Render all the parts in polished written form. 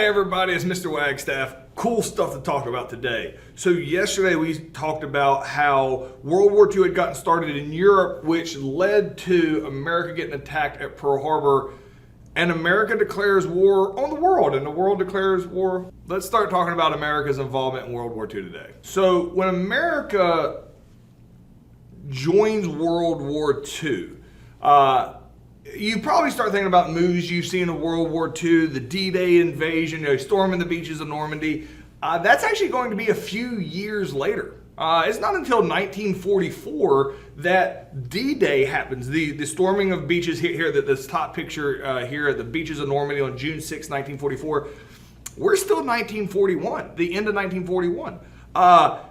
Hey everybody, it's Mr. Wagstaff. Cool stuff to talk about today. So yesterday we talked about how World War II had gotten started in Europe, which led to America getting attacked at Pearl Harbor, and America declares war on the world, and the world declares war. Let's start talking about America's involvement in World War II today. So when America joins World War II, you probably start thinking about movies you've seen in World War II, the D-Day invasion, storming the beaches of Normandy. That's actually going to be a few years later. It's not until 1944 that D-Day happens, the storming of beaches here, this top picture here at the beaches of Normandy on June 6, 1944. We're still in 1941, the end of 1941.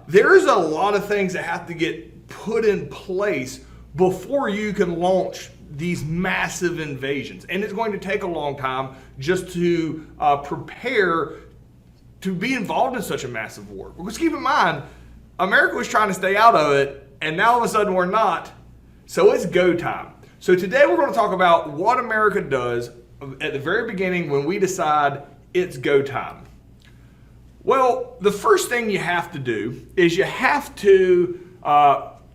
There's a lot of things that have to get put in place before you can launch these massive invasions. And it's going to take a long time just to prepare to be involved in such a massive war. Because keep in mind, America was trying to stay out of it, and now all of a sudden we're not. So it's go time. So today we're going to talk about what America does at the very beginning when we decide it's go time. Well, the first thing you have to do is you have to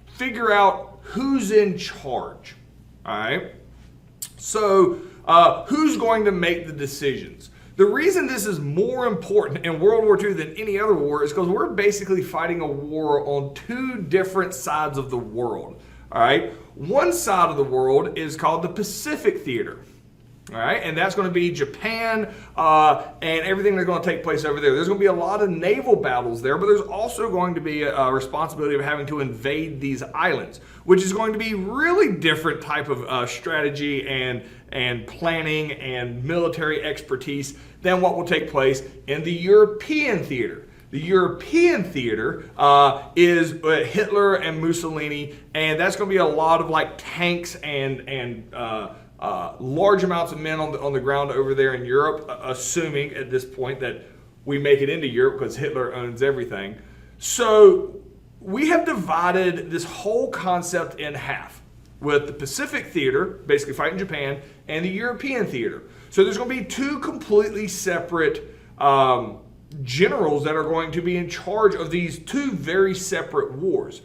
figure out who's in charge. All right, so who's going to make the decisions? The reason this is more important in World War II than any other war is because we're basically fighting a war on two different sides of the world. All right, one side of the world is called the Pacific Theater. All right, and that's going to be Japan and everything that's going to take place over there. There's going to be a lot of naval battles there, but there's also going to be a responsibility of having to invade these islands, which is going to be really different type of strategy and planning and military expertise than what will take place in the European theater. The European theater is Hitler and Mussolini, and that's going to be a lot of like tanks and large amounts of men on the ground over there in Europe, assuming at this point that we make it into Europe because Hitler owns everything. So we have divided this whole concept in half with the Pacific Theater, basically fighting Japan, and the European Theater. So there's going to be two completely separate generals that are going to be in charge of these two very separate wars.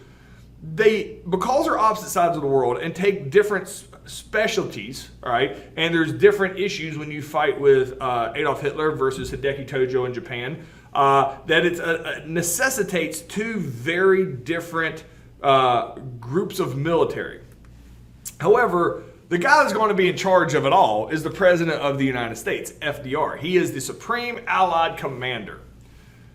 Because they're opposite sides of the world and take different specialties, all right, and there's different issues when you fight with Adolf Hitler versus Hideki Tojo in Japan, that it necessitates two very different groups of military. However, the guy that's going to be in charge of it all is the President of the United States, FDR. He is the Supreme Allied Commander.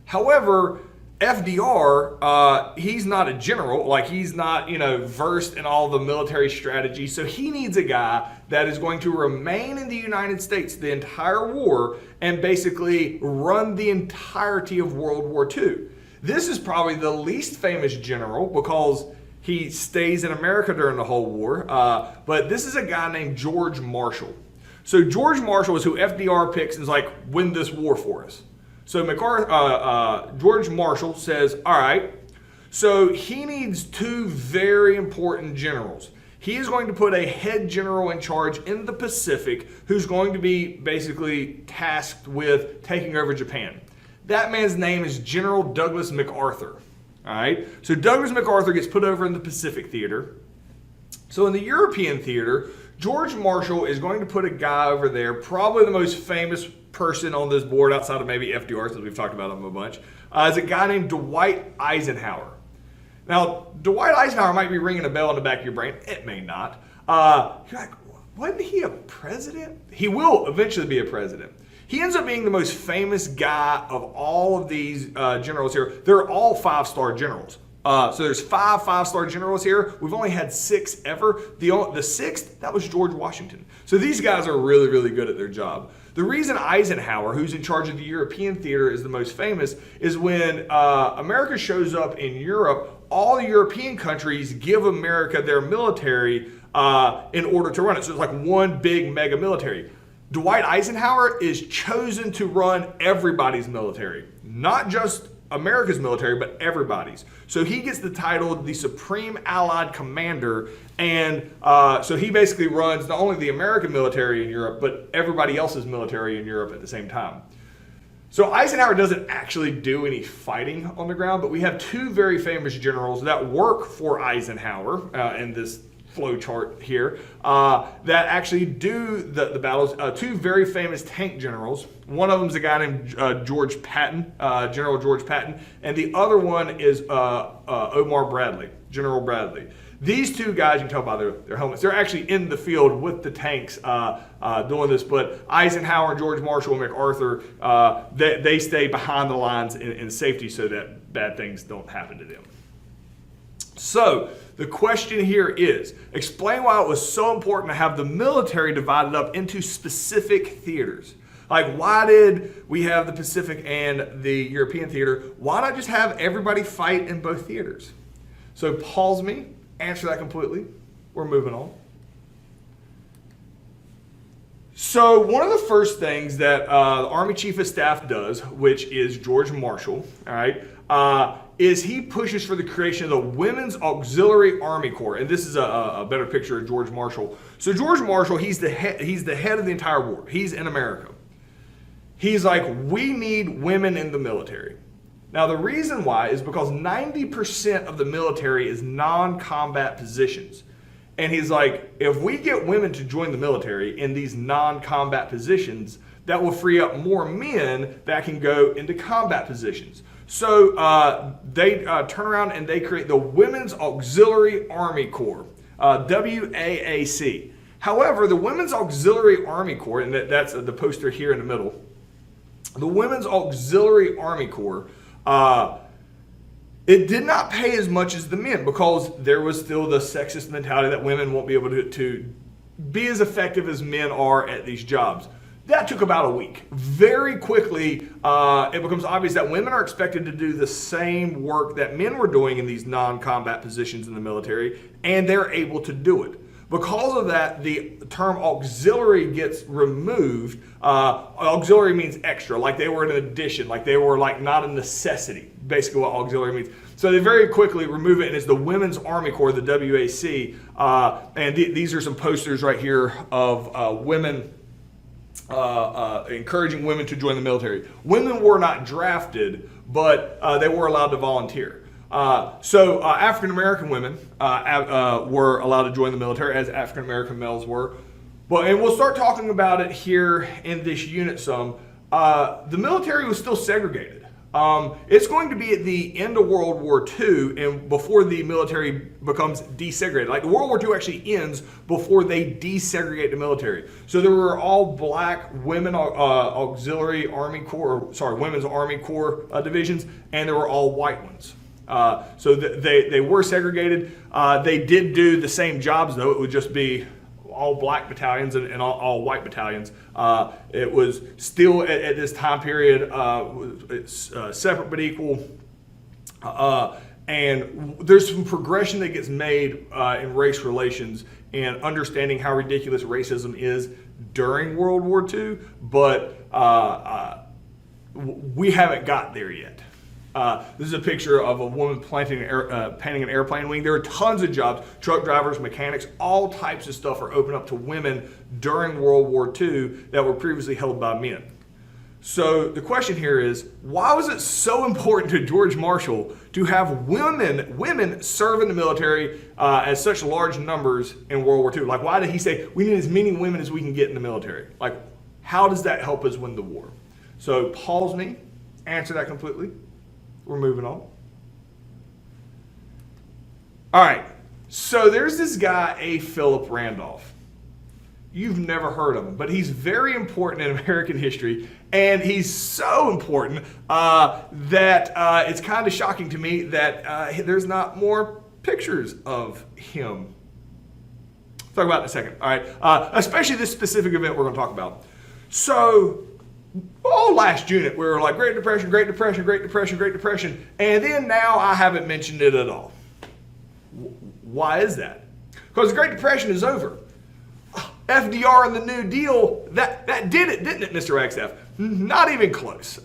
However, FDR, he's not a general, like he's not, versed in all the military strategy. So he needs a guy that is going to remain in the United States the entire war and basically run the entirety of World War II. This is probably the least famous general because he stays in America during the whole war. But this is a guy named George Marshall. So George Marshall is who FDR picks and is like, win this war for us. So George Marshall says, all right, so he needs two very important generals. He is going to put a head general in charge in the Pacific who's going to be basically tasked with taking over Japan. That man's name is General Douglas MacArthur. All right, so Douglas MacArthur gets put over in the Pacific Theater. So in the European theater, George Marshall is going to put a guy over there, probably the most famous person on this board outside of maybe FDR, since we've talked about him a bunch, is a guy named Dwight Eisenhower. Now, Dwight Eisenhower might be ringing a bell in the back of your brain. It may not. You're like, wasn't he a president? He will eventually be a president. He ends up being the most famous guy of all of these generals here. They're all five-star generals. So there's five-star generals here. We've only had 6 ever. The sixth, that was George Washington. So these guys are really, really good at their job. The reason Eisenhower, who's in charge of the European theater, is the most famous is when America shows up in Europe, all the European countries give America their military in order to run it. So it's like one big mega military. Dwight Eisenhower is chosen to run everybody's military, not just America's military, but everybody's. So he gets the title the Supreme Allied Commander, and so he basically runs not only the American military in Europe, but everybody else's military in Europe at the same time. So Eisenhower doesn't actually do any fighting on the ground, but we have two very famous generals that work for Eisenhower in this flow chart here that actually do the battles. Two very famous tank generals. One of them is a guy named George Patton, General George Patton, and the other one is Omar Bradley, General Bradley. These two guys, you can tell by their helmets, they're actually in the field with the tanks doing this, but Eisenhower, George Marshall, and MacArthur, they stay behind the lines in safety so that bad things don't happen to them. So the question here is, explain why it was so important to have the military divided up into specific theaters. Like, why did we have the Pacific and the European theater? Why not just have everybody fight in both theaters? So pause me, answer that completely. We're moving on. So one of the first things that the Army Chief of Staff does, which is George Marshall, all right, is he pushes for the creation of the Women's Auxiliary Army Corps. And this is a better picture of George Marshall. So George Marshall, he's the head of the entire war. He's in America. He's like, we need women in the military. Now, the reason why is because 90% of the military is non-combat positions. And he's like, if we get women to join the military in these non-combat positions, that will free up more men that can go into combat positions. So they turn around and they create the Women's Auxiliary Army Corps, WAAC. However, the Women's Auxiliary Army Corps, and that's the poster here in the middle, the Women's Auxiliary Army Corps, it did not pay as much as the men because there was still the sexist mentality that women won't be able to be as effective as men are at these jobs. That took about a week. Very quickly, it becomes obvious that women are expected to do the same work that men were doing in these non-combat positions in the military, and they're able to do it. Because of that, the term auxiliary gets removed. Auxiliary means extra, like they were an addition, like they were like not a necessity, basically what auxiliary means. So they very quickly remove it, and it's the Women's Army Corps, the WAC. And these are some posters right here of women encouraging women to join the military. Women were not drafted, but they were allowed to volunteer. So African American women were allowed to join the military, as African American males were. And we'll start talking about it here in this unit some. The military was still segregated. It's going to be at the end of World War II and before the military becomes desegregated. Like World War II actually ends before they desegregate the military. So there were all black women auxiliary Army Corps, Women's Army Corps divisions, and there were all white ones. So they were segregated. They did do the same jobs, though. It would just be all black battalions and all white battalions. It was still at this time period separate but equal. And there's some progression that gets made in race relations and understanding how ridiculous racism is during World War II, but we haven't got there yet. This is a picture of a woman painting an airplane wing. There are tons of jobs, truck drivers, mechanics, all types of stuff are open up to women during World War II that were previously held by men. So the question here is, why was it so important to George Marshall to have women serve in the military as such large numbers in World War II? Like, why did he say we need as many women as we can get in the military? Like, how does that help us win the war? So pause me, answer that completely. We're moving on. All right, so there's this guy, A. Philip Randolph. You've never heard of him, but he's very important in American history, and he's so important that it's kind of shocking to me that there's not more pictures of him. I'll talk about it in a second, all right? Especially this specific event we're going to talk about. So, last unit, we were like Great Depression, Great Depression, Great Depression, Great Depression, and then now I haven't mentioned it at all. Why is that? Because the Great Depression is over. FDR and the New Deal, that did it, didn't it, Mr. Wagstaff? Not even close.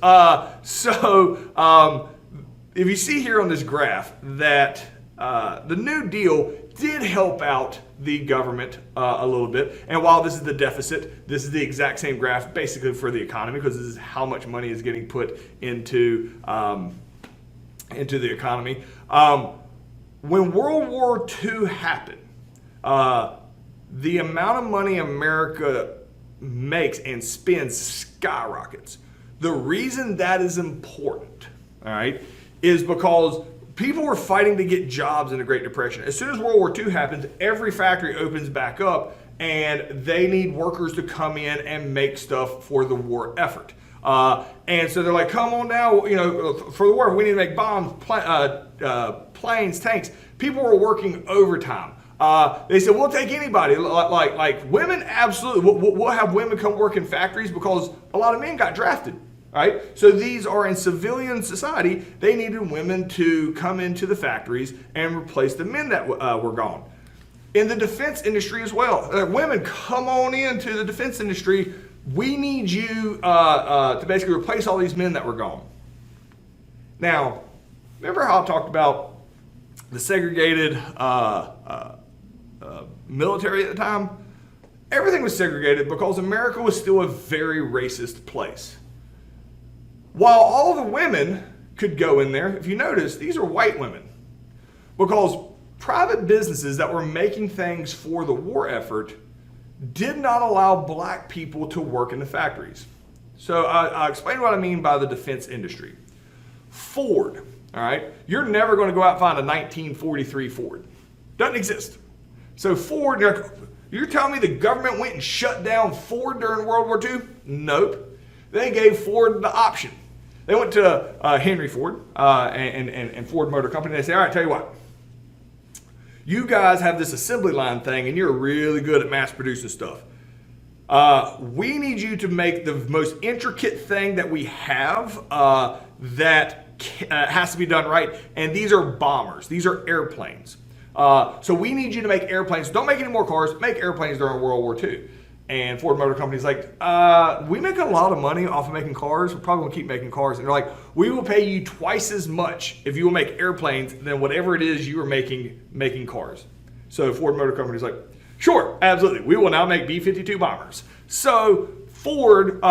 If you see here on this graph that the New Deal did help out the government a little bit. And while this is the deficit, this is the exact same graph basically for the economy, because this is how much money is getting put into the economy. When World War II happened, the amount of money America makes and spends skyrockets. The reason that is important, all right, is because people were fighting to get jobs in the Great Depression. As soon as World War II happens, every factory opens back up and they need workers to come in and make stuff for the war effort. And so they're like, come on now, for the war, we need to make bombs, planes, tanks. People were working overtime. They said, we'll take anybody, like women, absolutely. We'll have women come work in factories because a lot of men got drafted. Right? So these are in civilian society. They needed women to come into the factories and replace the men that were gone. In the defense industry as well, women, come on into the defense industry. We need you to basically replace all these men that were gone. Now, remember how I talked about the segregated military at the time? Everything was segregated because America was still a very racist place. While all the women could go in there, if you notice, these are white women. Because private businesses that were making things for the war effort did not allow black people to work in the factories. So I'll explain what I mean by the defense industry. Ford, all right? You're never going to go out and find a 1943 Ford. Doesn't exist. So Ford, you're telling me the government went and shut down Ford during World War II? Nope. They gave Ford the option. They went to Henry Ford and Ford Motor Company. And they say, all right, tell you what. You guys have this assembly line thing, and you're really good at mass producing stuff. We need you to make the most intricate thing that we have that has to be done right. And these are bombers. These are airplanes. So we need you to make airplanes. Don't make any more cars. Make airplanes during World War II. And Ford Motor Company's like, we make a lot of money off of making cars. We're probably gonna keep making cars. And they're like, we will pay you twice as much if you will make airplanes than whatever it is you are making cars. So Ford Motor Company's like, sure, absolutely. We will now make B-52 bombers. So Ford,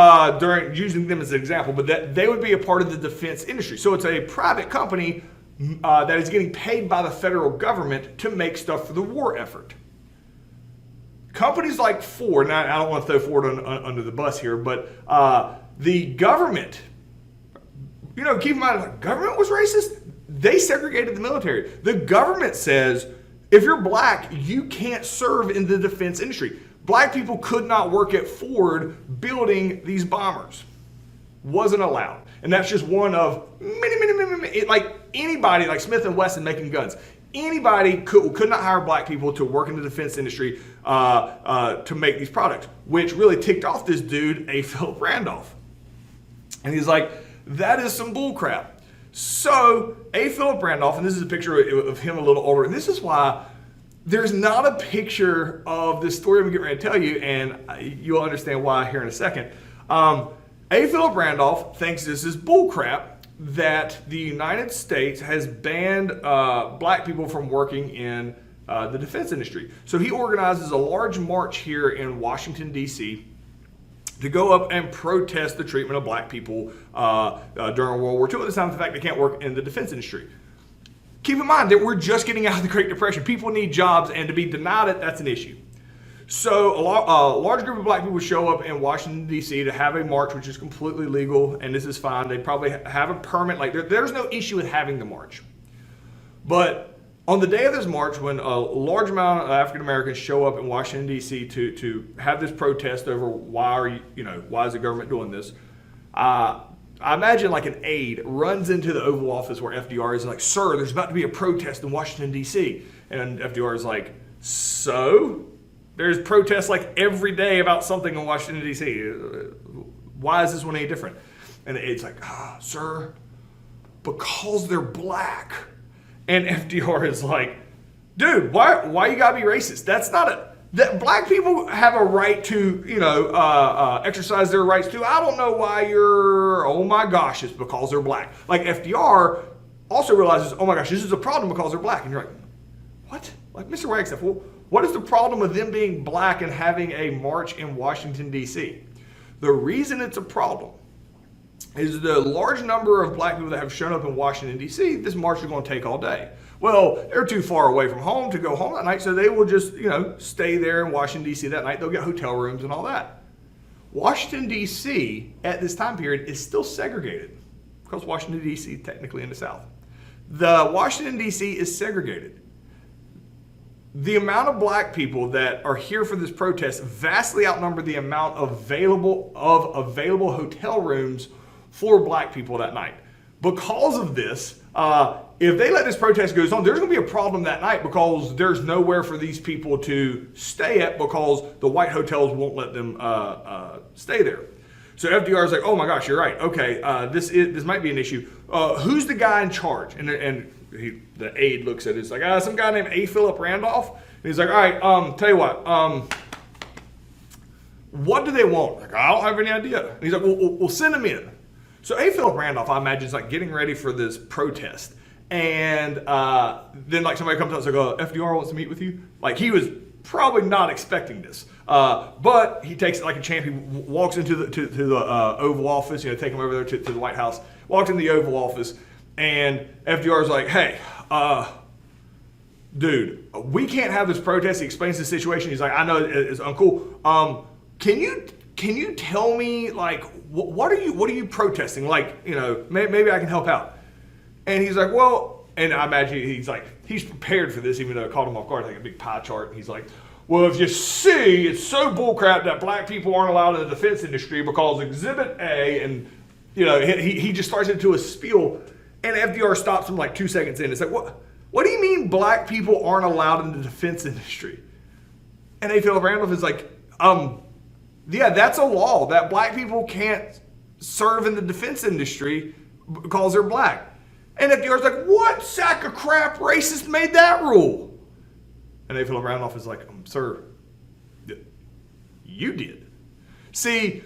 during using them as an example, but that they would be a part of the defense industry. So it's a private company that is getting paid by the federal government to make stuff for the war effort. Companies like Ford, and I don't want to throw Ford under the bus here, but the government, keep in mind, the government was racist. They segregated the military. The government says, if you're black, you can't serve in the defense industry. Black people could not work at Ford building these bombers. Wasn't allowed. And that's just one of many, like anybody, like Smith & Wesson making guns. Anybody could not hire black people to work in the defense industry to make these products, which really ticked off this dude, A. Philip Randolph. And he's like, that is some bull crap. So A. Philip Randolph, and this is a picture of him a little older, and this is why there's not a picture of this story I'm getting ready to tell you, and you'll understand why here in a second. A. Philip Randolph thinks this is bull crap, that the United States has banned black people from working in the defense industry. So he organizes a large march here in Washington, D.C. to go up and protest the treatment of black people during World War II, at the time of the fact they can't work in the defense industry. Keep in mind that we're just getting out of the Great Depression. People need jobs, and to be denied it, that's an issue. So a large group of black people show up in Washington, D.C. to have a march, which is completely legal, and this is fine. They probably have a permit. Like there's no issue with having the march. But on the day of this march, when a large amount of African Americans show up in Washington, D.C. to have this protest over why is the government doing this, I imagine like an aide runs into the Oval Office where FDR is, and like, sir, there's about to be a protest in Washington, D.C. And FDR is like, so? There's protests like every day about something in Washington, D.C. Why is this one any different? And the aide's like, sir, because they're black. And FDR is like, dude, why you gotta be racist? That's not that black people have a right to, exercise their rights too. I don't know why you're, oh my gosh, it's because they're black. Like FDR also realizes, oh my gosh, this is a problem because they're black. And you're like, what? Like, Mr. Wagstaff, well, what is the problem with them being black and having a march in Washington, D.C.? The reason it's a problem is the large number of black people that have shown up in Washington, D.C., this march is going to take all day. Well, they're too far away from home to go home that night, so they will just, stay there in Washington, D.C. that night. They'll get hotel rooms and all that. Washington, D.C. at this time period is still segregated because Washington, D.C. is technically in the South. The Washington, D.C. is segregated. The amount of black people that are here for this protest vastly outnumber the amount of available hotel rooms for black people that night. Because of this, if they let this protest go on, there's going to be a problem that night because there's nowhere for these people to stay at because the white hotels won't let them stay there. So FDR is like, oh my gosh, you're right. Okay, this might be an issue. Who's the guy in charge? And the aide looks at it. It's like, some guy named A. Philip Randolph. And he's like, all right, tell you what do they want? Like, I don't have any idea. And he's like, we'll send them in. So A. Philip Randolph, I imagine, is like getting ready for this protest. And then like somebody comes up and says, FDR wants to meet with you. Like, he was probably not expecting this. But he takes it like a champ. He walks into the Oval Office, take him over there to the White House, walks in the Oval Office, and FDR is like, hey, dude, we can't have this protest. He explains the situation. He's like, I know it's uncool. Can you tell me, like, what are you protesting? Like, maybe I can help out. And he's like, well, and I imagine he's prepared for this, even though it caught him off guard, like a big pie chart. And he's like, well, if you see, it's so bullcrap that black people aren't allowed in the defense industry because Exhibit A, and he just starts into a spiel, and FDR stops him like 2 seconds in. It's like, what do you mean black people aren't allowed in the defense industry? And A. Philip Randolph is like, yeah, that's a law that black people can't serve in the defense industry because they're black. And FDR's like, what sack of crap racist made that rule? And A. Philip Randolph is like, sir, you did. See,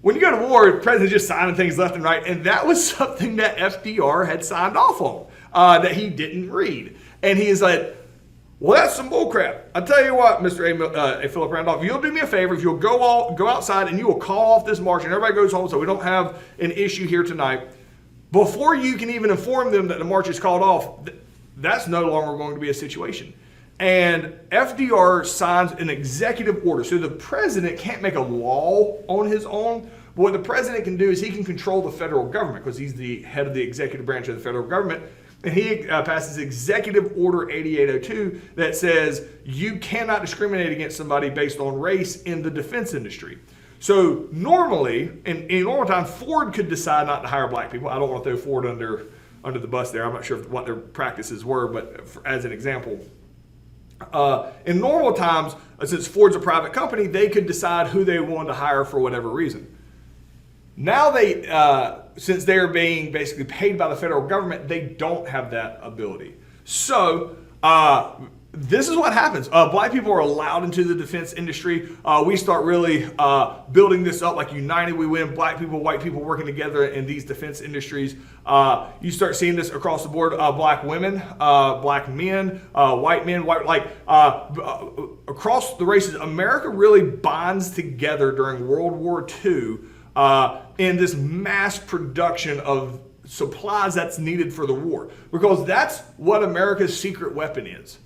when you go to war, the president's just signing things left and right, and that was something that FDR had signed off on that he didn't read. And he is like, well, that's some bullcrap. I'll tell you what, Mr. A. Philip Randolph, you'll do me a favor if you'll go outside and you will call off this march and everybody goes home so we don't have an issue here tonight. Before you can even inform them that the march is called off, that's no longer going to be a situation. And FDR signs an executive order. So the president can't make a law on his own. But what the president can do is he can control the federal government because he's the head of the executive branch of the federal government. And he passes Executive Order 8802 that says you cannot discriminate against somebody based on race in the defense industry. So normally, in normal time, Ford could decide not to hire black people. I don't want to throw Ford under the bus there. I'm not sure what their practices were, but as an example. In normal times, since Ford's a private company, they could decide who they wanted to hire for whatever reason. Now since they're being basically paid by the federal government, they don't have that ability. So this is what happens. Black people are allowed into the defense industry. We start really building this up like United We Win, black people, white people working together in these defense industries. You start seeing this across the board, black women, black men, white men, across the races. America really bonds together during World War II in this mass production of supplies that's needed for the war. Because that's what America's secret weapon is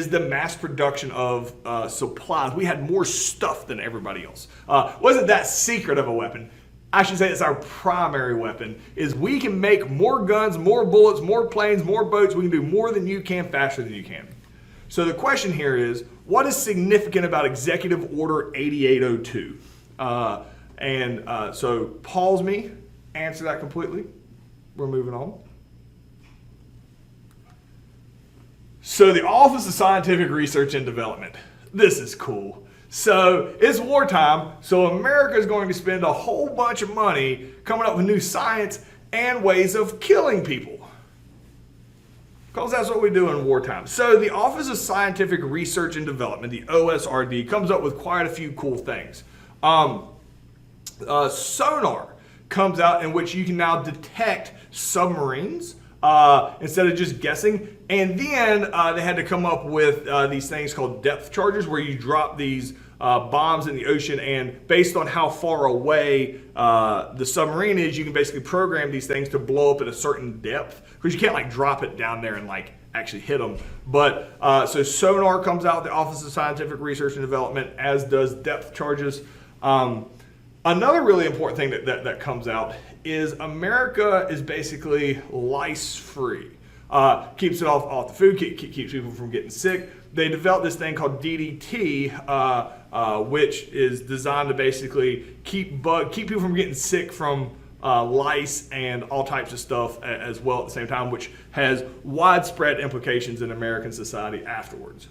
the mass production of supplies. We had more stuff than everybody else. Wasn't that secret of a weapon? I should say it's our primary weapon, is we can make more guns, more bullets, more planes, more boats. We can do more than you can, faster than you can. So the question here is, what is significant about Executive Order 8802? So pause me, answer that completely. We're moving on. So the Office of Scientific Research and Development. This is cool. So it's wartime, so America is going to spend a whole bunch of money coming up with new science and ways of killing people. Because that's what we do in wartime. So the Office of Scientific Research and Development, the OSRD, comes up with quite a few cool things. Sonar comes out in which you can now detect submarines, instead of just guessing. And then they had to come up with these things called depth charges, where you drop these bombs in the ocean, and based on how far away the submarine is, you can basically program these things to blow up at a certain depth, because you can't like drop it down there and like actually hit them. But so sonar comes out, the Office of Scientific Research and Development, as does depth charges. Another really important thing that comes out is America is basically lice-free. Keeps it off the food, keeps people from getting sick. They developed this thing called DDT, which is designed to basically keep people from getting sick from lice and all types of stuff as well at the same time, which has widespread implications in American society afterwards.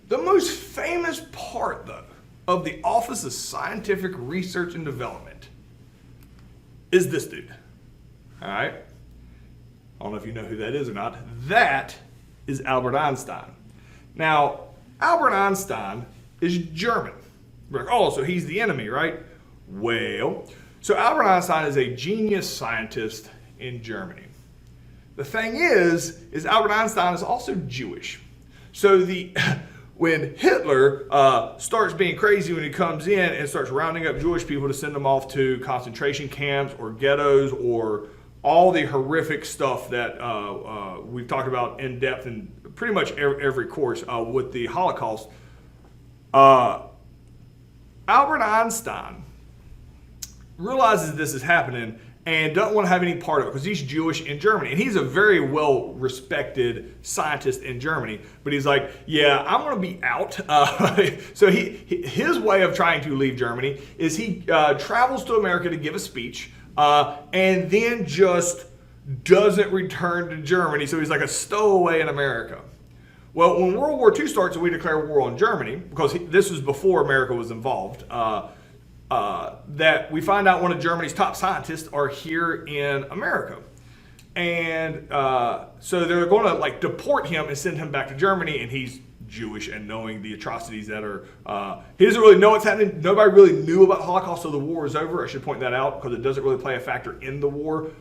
The most famous part, though, of the Office of Scientific Research and Development is this dude. All right? I don't know if you know who that is or not. That is Albert Einstein. Now, Albert Einstein is German. We're like, oh, so he's the enemy, right? Well, so Albert Einstein is a genius scientist in Germany. The thing is Albert Einstein is also Jewish. So when Hitler starts being crazy when he comes in and starts rounding up Jewish people to send them off to concentration camps or ghettos or all the horrific stuff that we've talked about in depth in pretty much every course with the Holocaust, Albert Einstein realizes this is happening and doesn't want to have any part of it because he's Jewish in Germany. And he's a very well-respected scientist in Germany. But he's like, yeah, I'm going to be out. So his way of trying to leave Germany is he travels to America to give a speech and then just doesn't return to Germany. So he's like a stowaway in America. Well, when World War II starts and we declare war on Germany, because this was before America was involved, that we find out one of Germany's top scientists are here in America. And so they're going to like deport him and send him back to Germany, and he's Jewish and knowing the atrocities that are, he doesn't really know what's happening. Nobody really knew about the Holocaust, so the war is over. I should point that out because it doesn't really play a factor in the war.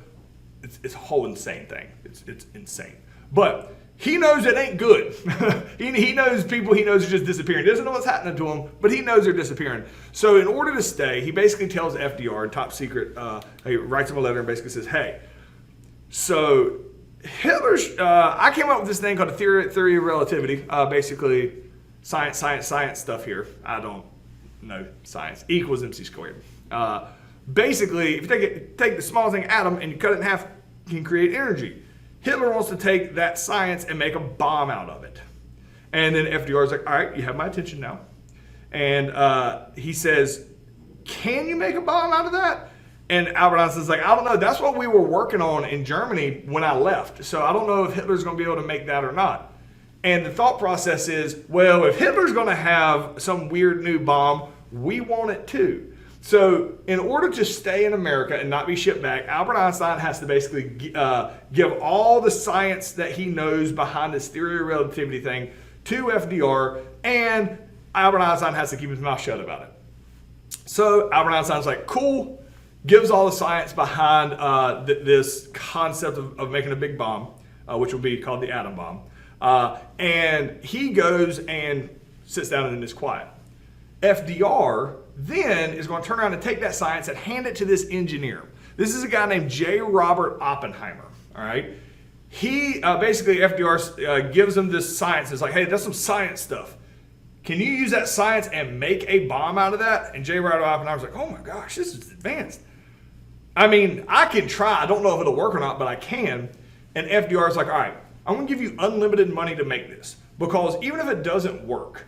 It's a whole insane thing. It's insane. But he knows it ain't good. he knows people he knows are just disappearing. He doesn't know what's happening to them, but he knows they're disappearing. So in order to stay, he basically tells FDR, top secret, he writes him a letter and basically says, hey, so Hitler's, I came up with this thing called the theory of relativity, basically science stuff here. I don't know science. E equals MC squared. Basically, if you take the smallest thing, atom, and you cut it in half, you can create energy. Hitler wants to take that science and make a bomb out of it. And then FDR's like, all right, you have my attention now. And he says, can you make a bomb out of that? And Albert Einstein's like, I don't know. That's what we were working on in Germany when I left. So I don't know if Hitler's going to be able to make that or not. And the thought process is, well, if Hitler's going to have some weird new bomb, we want it too. So in order to stay in America and not be shipped back, Albert Einstein has to basically give all the science that he knows behind this theory of relativity thing to FDR, and Albert Einstein has to keep his mouth shut about it. So Albert Einstein's like, cool, gives all the science behind this concept of making a big bomb, which will be called the atom bomb. And he goes and sits down and is quiet. FDR then is going to turn around and take that science and hand it to this engineer. This is a guy named J. Robert Oppenheimer, all right? He, basically, FDR gives him this science. It's like, hey, that's some science stuff. Can you use that science and make a bomb out of that? And J. Robert Oppenheimer's like, oh my gosh, this is advanced. I mean, I can try. I don't know if it'll work or not, but I can. And FDR's like, all right, I'm going to give you unlimited money to make this. Because even if it doesn't work,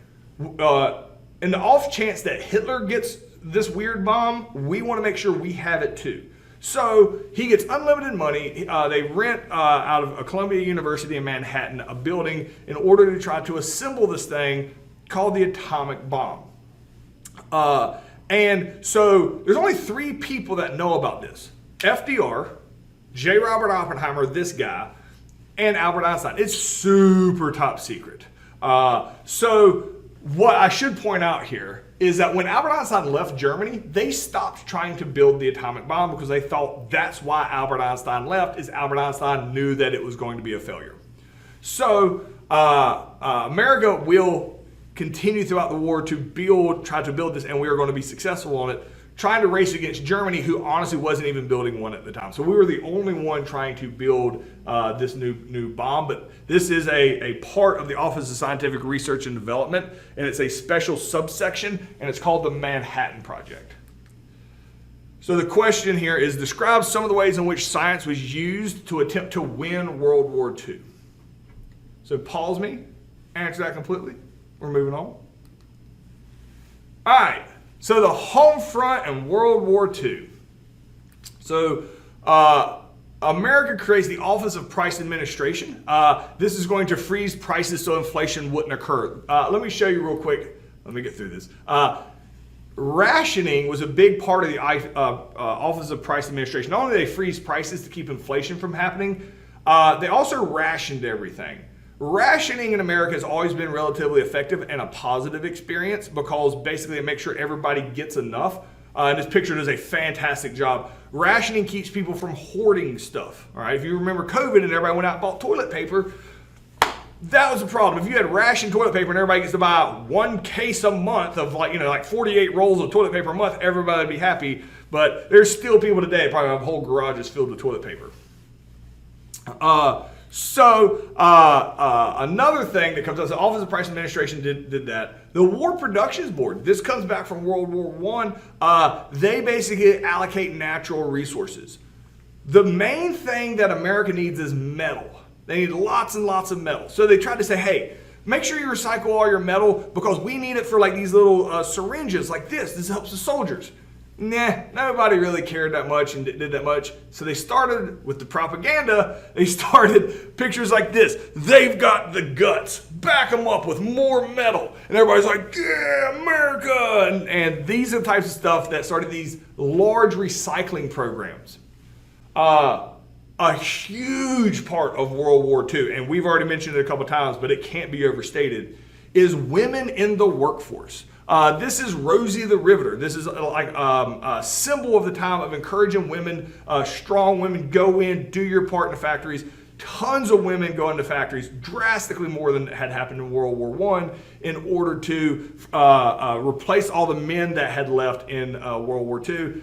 in the off chance that Hitler gets this weird bomb, we want to make sure we have it too. So he gets unlimited money. They rent out of Columbia University in Manhattan a building in order to try to assemble this thing called the atomic bomb. And so there's only 3 people that know about this. FDR, J. Robert Oppenheimer, this guy, and Albert Einstein. It's super top secret. So what I should point out here is that when Albert Einstein left Germany, they stopped trying to build the atomic bomb because they thought that's why Albert Einstein left, is Albert Einstein knew that it was going to be a failure. So America will continue throughout the war to try to build this, and we are going to be successful on it, trying to race against Germany, who honestly wasn't even building one at the time. So we were the only one trying to build this new bomb, but this is a part of the Office of Scientific Research and Development, and it's a special subsection, and it's called the Manhattan Project. So the question here is, describe some of the ways in which science was used to attempt to win World War II. So pause me, answer that completely. We're moving on. All right. So the Homefront and World War II. So America creates the Office of Price Administration. This is going to freeze prices so inflation wouldn't occur. Let me show you real quick. Let me get through this. Rationing was a big part of the Office of Price Administration. Not only did they freeze prices to keep inflation from happening, they also rationed everything. Rationing in America has always been relatively effective and a positive experience because basically it makes sure everybody gets enough. And this picture does a fantastic job. Rationing keeps people from hoarding stuff. All right, if you remember COVID and everybody went out and bought toilet paper, that was a problem. If you had rationed toilet paper and everybody gets to buy one case a month of like 48 rolls of toilet paper a month, everybody would be happy. But there's still people today probably have whole garages filled with toilet paper. Another thing that comes up, the Office of Price Administration did that. The War Productions Board, this comes back from World War I. They basically allocate natural resources. The main thing that America needs is metal. They need lots and lots of metal. So they tried to say, hey, make sure you recycle all your metal because we need it for like these little syringes like this. This helps the soldiers. Nah, nobody really cared that much and did that much. So they started with the propaganda. They started pictures like this. They've got the guts. Back them up with more metal. And everybody's like, yeah, America. And these are the types of stuff that started these large recycling programs. A huge part of World War II, and we've already mentioned it a couple times, but it can't be overstated, is women in the workforce. This is Rosie the Riveter. This is like a symbol of the time of encouraging women, strong women, go in, do your part in the factories. Tons of women go into factories, drastically more than had happened in World War I, in order to replace all the men that had left in World War II.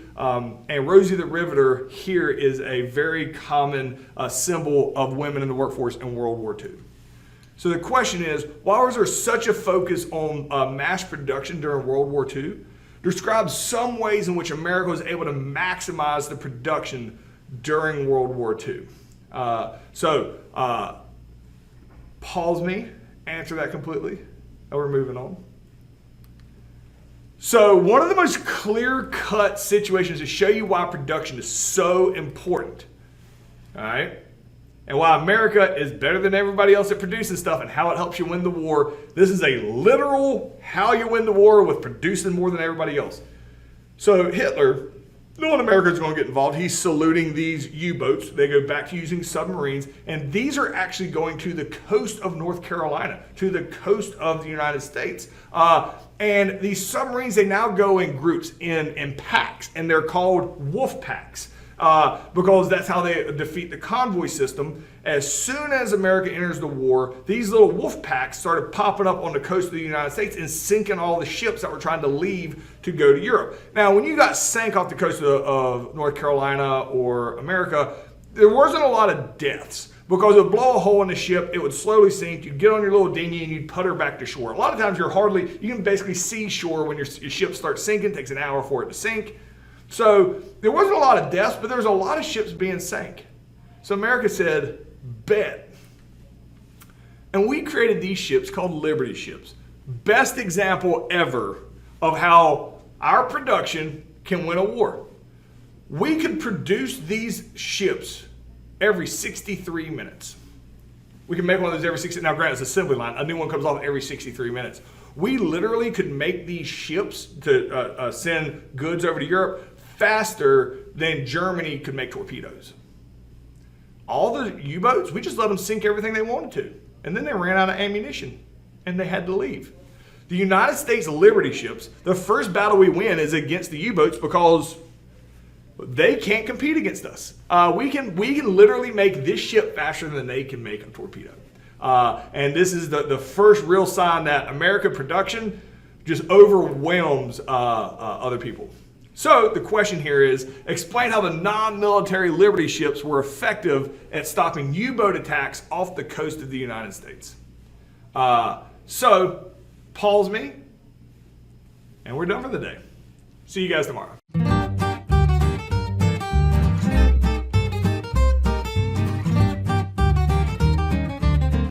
And Rosie the Riveter here is a very common symbol of women in the workforce in World War II. So the question is, why was there such a focus on mass production during World War II? Describe some ways in which America was able to maximize the production during World War II. Pause me, answer that completely, and we're moving on. So one of the most clear-cut situations to show you why production is so important, all right? And why America is better than everybody else at producing stuff and how it helps you win the war. This is a literal how you win the war with producing more than everybody else. So Hitler, knowing America is going to get involved, he's saluting these U-boats. They go back to using submarines. And these are actually going to the coast of North Carolina, to the coast of the United States. And these submarines, they now go in groups, in packs, and they're called wolf packs. Because that's how they defeat the convoy system. As soon as America enters the war, these little wolf packs started popping up on the coast of the United States and sinking all the ships that were trying to leave to go to Europe. Now, when you got sank off the coast of North Carolina or America, there wasn't a lot of deaths because it would blow a hole in the ship, it would slowly sink, you'd get on your little dinghy and you'd putter back to shore. A lot of times you can basically see shore when your ship starts sinking. It takes an hour for it to sink. So there wasn't a lot of deaths, but there was a lot of ships being sank. So America said, bet. And we created these ships called Liberty ships. Best example ever of how our production can win a war. We could produce these ships every 63 minutes. We can make one of those every 60. Now granted, it's an assembly line. A new one comes off every 63 minutes. We literally could make these ships to send goods over to Europe faster than Germany could make torpedoes. All the U-boats, we just let them sink everything they wanted to. And then they ran out of ammunition and they had to leave. The United States Liberty ships, the first battle we win is against the U-boats because they can't compete against us. We can literally make this ship faster than they can make a torpedo. And this is the first real sign that American production just overwhelms other people. So the question here is, explain how the non-military Liberty ships were effective at stopping U-boat attacks off the coast of the United States. So pause me, and we're done for the day. See you guys tomorrow.